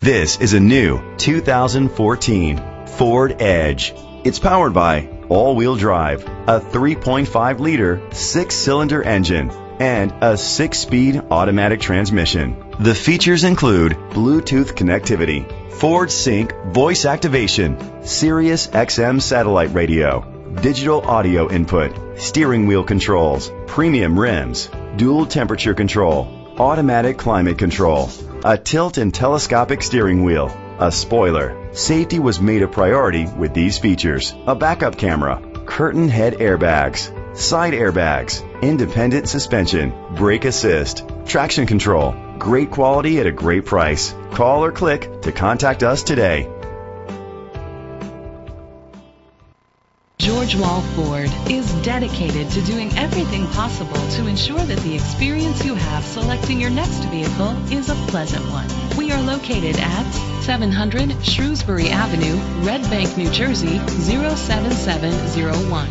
This is a new 2014 Ford Edge. It's powered by all-wheel drive, a 3.5-liter 6-cylinder engine, and a 6-speed automatic transmission. The features include Bluetooth connectivity, Ford Sync voice activation, Sirius XM satellite radio, digital audio input, steering wheel controls, premium rims, dual temperature control, automatic climate control, a tilt and telescopic steering wheel, a spoiler. Safety was made a priority with these features: a backup camera, curtain head airbags, side airbags, independent suspension, brake assist, traction control. Great quality at a great price. Call or click to contact us today. George Wall Ford is dedicated to doing everything possible to ensure that the experience you have selecting your next vehicle is a pleasant one. We are located at 700 Shrewsbury Avenue, Red Bank, New Jersey 07701.